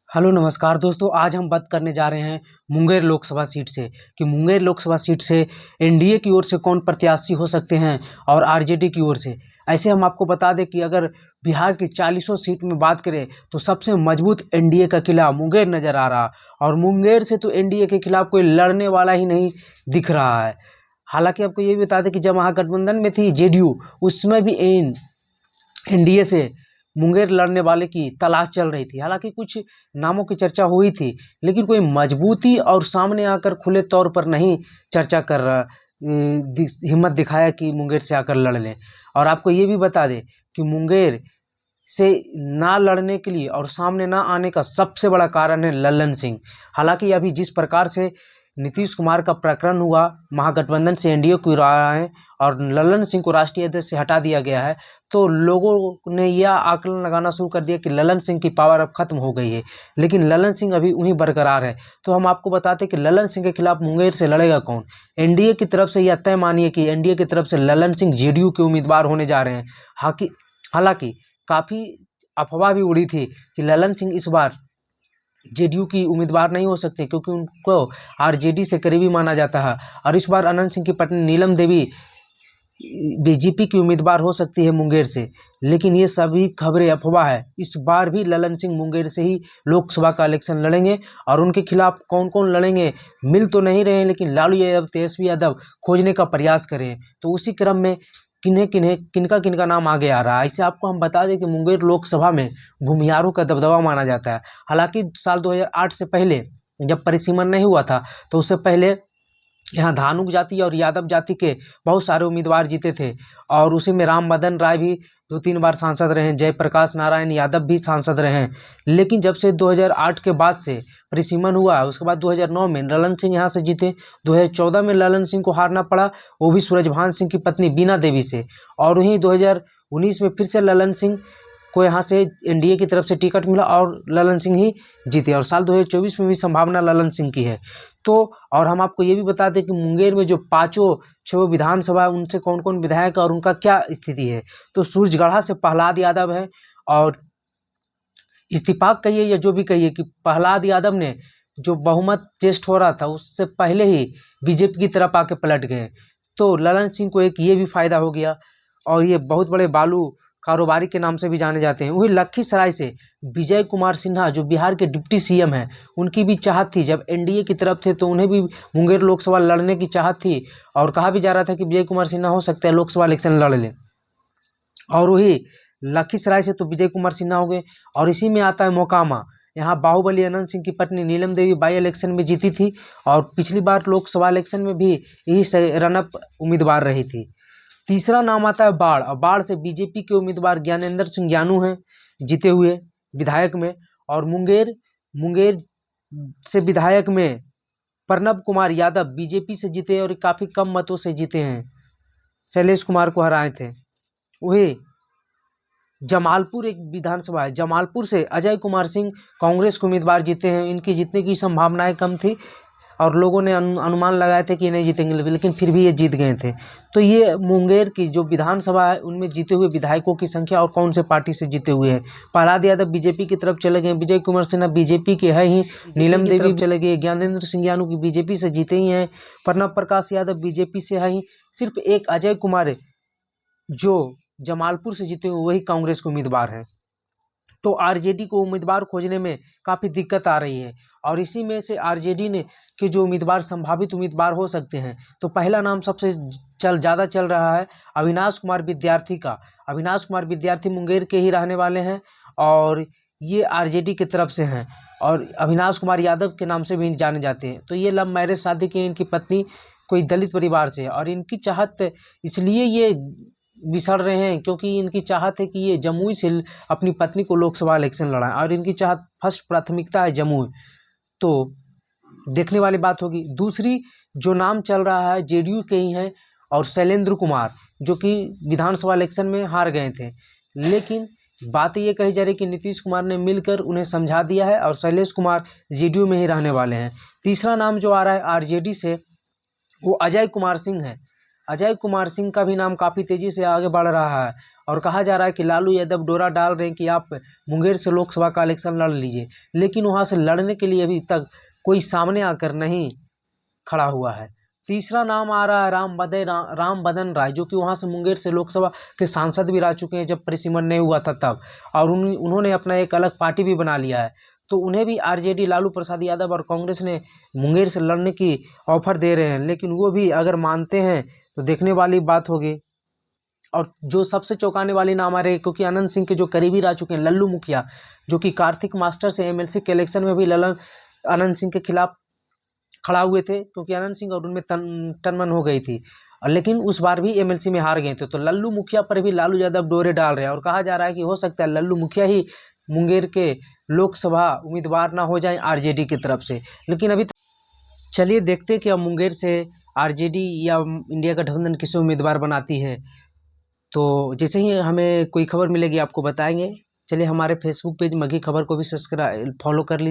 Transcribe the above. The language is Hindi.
हेलो नमस्कार दोस्तों, आज हम बात करने जा रहे हैं मुंगेर लोकसभा सीट से कि मुंगेर लोकसभा सीट से एनडीए की ओर से कौन प्रत्याशी हो सकते हैं और आरजेडी की ओर से। ऐसे हम आपको बता दें कि अगर बिहार की 40 सीट में बात करें तो सबसे मजबूत एनडीए का किला मुंगेर नज़र आ रहा और मुंगेर से तो एनडीए के खिलाफ कोई लड़ने वाला ही नहीं दिख रहा है। हालांकि आपको ये भी बता दें कि जब महागठबंधन में थी जेडीयू, उसमें भी एनडीए से मुंगेर लड़ने वाले की तलाश चल रही थी। हालांकि कुछ नामों की चर्चा हुई थी, लेकिन कोई मजबूती और सामने आकर खुले तौर पर नहीं चर्चा कर रहा, हिम्मत दिखाया कि मुंगेर से आकर लड़ लें। और आपको ये भी बता दें कि मुंगेर से ना लड़ने के लिए और सामने ना आने का सबसे बड़ा कारण है लल्लन सिंह। हालांकि अभी जिस प्रकार से नीतीश कुमार का प्रकरण हुआ, महागठबंधन से एनडीए को रहा है और लल्लन सिंह को राष्ट्रीय अध्यक्ष से हटा दिया गया है, तो लोगों ने यह आकलन लगाना शुरू कर दिया कि लल्लन सिंह की पावर अब खत्म हो गई है। लेकिन लल्लन सिंह अभी वहीं बरकरार है। तो हम आपको बताते हैं कि लल्लन सिंह के खिलाफ मुंगेर से लड़ेगा कौन। एनडीए की तरफ से यह तय मानिए कि एनडीए की तरफ से लल्लन सिंह जेडीयू के उम्मीदवार होने जा रहे हैं। हालांकि काफ़ी अफवाह भी उड़ी थी कि लल्लन सिंह इस बार जेडीयू की उम्मीदवार नहीं हो सकते, क्योंकि उनको आरजेडी से करीबी माना जाता है। और इस बार अनंत सिंह की पत्नी नीलम देवी बीजेपी की उम्मीदवार हो सकती है मुंगेर से। लेकिन ये सभी खबरें अफवाह है। इस बार भी लल्लन सिंह मुंगेर से ही लोकसभा का इलेक्शन लड़ेंगे। और उनके खिलाफ कौन कौन लड़ेंगे मिल तो नहीं रहे, लेकिन लालू यादव, तेजस्वी यादव खोजने का प्रयास करें। तो उसी क्रम में किनका किनका नाम आगे आ रहा है। इसे आपको हम बता दें कि मुंगेर लोकसभा में भूमिहारों का दबदबा माना जाता है। हालांकि साल 2008 से पहले जब परिसीमन नहीं हुआ था, तो उससे पहले यहाँ धानुक जाति और यादव जाति के बहुत सारे उम्मीदवार जीते थे। और उसी में राम बदन राय भी 2-3 बार सांसद रहे, जयप्रकाश नारायण यादव भी सांसद रहे। लेकिन जब से 2008 के बाद से परिसीमन हुआ, उसके बाद 2009 में लल्लन सिंह यहाँ से जीते। 2014 में लल्लन सिंह को हारना पड़ा, वो भी सूरजभान सिंह की पत्नी बीना देवी से। और वहीं 2019 में फिर से लल्लन सिंह को यहाँ से एनडीए की तरफ से टिकट मिला और लल्लन सिंह ही जीते। और साल 2024 में भी संभावना लल्लन सिंह की है। तो और हम आपको ये भी बता दें कि मुंगेर में जो 5 विधानसभा है, उनसे कौन कौन विधायक और उनका क्या स्थिति है। तो सूरजगढ़ा से प्रहलाद यादव है, और इत्तेफाक कहिए या जो भी कहिए कि प्रहलाद यादव ने जो बहुमत टेस्ट हो रहा था उससे पहले ही बीजेपी की तरफ आके पलट गए। तो लल्लन सिंह को एक ये भी फायदा हो गया। और ये बहुत बड़े बालू कारोबारी के नाम से भी जाने जाते हैं। वही लखीसराय से विजय कुमार सिन्हा, जो बिहार के डिप्टी सीएम हैं, उनकी भी चाहत थी। जब एनडीए की तरफ थे तो उन्हें भी मुंगेर लोकसभा लड़ने की चाहत थी, और कहा भी जा रहा था कि विजय कुमार सिन्हा हो सकता है लोकसभा इलेक्शन लड़ लें। और वही लखीसराय से तो विजय कुमार सिन्हा हो गए। और इसी में आता है मोकामा। यहाँ बाहुबली अनंत सिंह की पत्नी नीलम देवी बाई इलेक्शन में जीती थी, और पिछली बार लोकसभा इलेक्शन में भी यही रनअप उम्मीदवार रही थी। तीसरा नाम आता है बाढ़, और बाढ़ से बीजेपी के उम्मीदवार ज्ञानेंद्र सिंह ज्ञानू हैं जीते हुए विधायक में। और मुंगेर से विधायक में प्रणब कुमार यादव बीजेपी से जीते और काफ़ी कम मतों से जीते हैं, शैलेश कुमार को हराए थे। वही जमालपुर एक विधानसभा है, जमालपुर से अजय कुमार सिंह कांग्रेस के उम्मीदवार जीते हैं। इनकी जीतने की संभावनाएं कम थी और लोगों ने अनुमान लगाए थे कि ये नहीं जीतेंगे, लेकिन फिर भी ये जीत गए थे। तो ये मुंगेर की जो विधानसभा है उनमें जीते हुए विधायकों की संख्या और कौन से पार्टी से जीते हुए हैं। प्रहलाद यादव बीजेपी की तरफ चले गए, विजय कुमार सिन्हा बीजेपी के है ही, नीलम देवी चले गए, ज्ञानेंद्र सिंह ज्ञानू की बीजेपी से जीते ही हैं, प्रणब प्रकाश यादव बीजेपी से है ही। सिर्फ एक अजय कुमार जो जमालपुर से जीते हुए वही कांग्रेस के उम्मीदवार हैं। तो आरजेडी को उम्मीदवार खोजने में काफ़ी दिक्कत आ रही है। और इसी में से आरजेडी ने के जो उम्मीदवार संभावित उम्मीदवार हो सकते हैं, तो पहला नाम सबसे ज़्यादा चल रहा है अविनाश कुमार विद्यार्थी का। अविनाश कुमार विद्यार्थी मुंगेर के ही रहने वाले हैं और ये आरजेडी की तरफ से हैं, और अविनाश कुमार यादव के नाम से भी जाने जाते हैं। तो ये लव मैरिज शादी की, इनकी पत्नी कोई दलित परिवार से है, और इनकी चाहत इसलिए ये बिछड़ रहे हैं क्योंकि इनकी चाहत है कि ये जमुई से अपनी पत्नी को लोकसभा इलेक्शन लड़ाएं, और इनकी चाहत फर्स्ट प्राथमिकता है जमुई। तो देखने वाली बात होगी। दूसरी जो नाम चल रहा है जेडीयू के ही हैं, और शैलेंद्र कुमार, जो कि विधानसभा इलेक्शन में हार गए थे। लेकिन बात ये कही जा रही है कि नीतीश कुमार ने मिलकर उन्हें समझा दिया है, और शैलेश कुमार जेडीयू में ही रहने वाले हैं। तीसरा नाम जो आ रहा है आरजेडी से, वो अजय कुमार सिंह है। अजय कुमार सिंह का भी नाम काफ़ी तेज़ी से आगे बढ़ रहा है, और कहा जा रहा है कि लालू यादव डोरा डाल रहे हैं कि आप मुंगेर से लोकसभा का इलेक्शन लड़ लीजिए, लेकिन वहाँ से लड़ने के लिए अभी तक कोई सामने आकर नहीं खड़ा हुआ है। तीसरा नाम आ रहा है राम बदन राय, जो कि वहाँ से मुंगेर से लोकसभा के सांसद भी रह चुके हैं जब परिसीमन नहीं हुआ था तब, और उन्होंने अपना एक अलग पार्टी भी बना लिया है। तो उन्हें भी आरजेडी लालू प्रसाद यादव और कांग्रेस ने मुंगेर से लड़ने की ऑफर दे रहे हैं, लेकिन वो भी अगर मानते हैं तो देखने वाली बात होगी। और जो सबसे चौंकाने वाली नाम आ रही है, क्योंकि अनंत सिंह के जो करीबी रह चुके हैं लल्लू मुखिया, जो कि कार्तिक मास्टर से एमएलसी के इलेक्शन में भी अनंत सिंह के खिलाफ खड़ा हुए थे, क्योंकि अनंत सिंह और उनमें टनमन हो गई थी, लेकिन उस बार भी एमएलसी में हार गए थे। तो लल्लू मुखिया पर भी लालू यादव डोरे डाल रहे हैं, और कहा जा रहा है कि हो सकता है लल्लू मुखिया ही मुंगेर के लोकसभा उम्मीदवार ना हो जाएं आरजेडी की तरफ से। लेकिन अभी चलिए देखते हैं कि अब मुंगेर से आरजेडी या इंडिया गठबंधन किसे उम्मीदवार बनाती है। तो जैसे ही हमें कोई खबर मिलेगी आपको बताएंगे। चलिए हमारे फेसबुक पेज मघी खबर को भी सब्सक्राइब फॉलो कर लीजिए।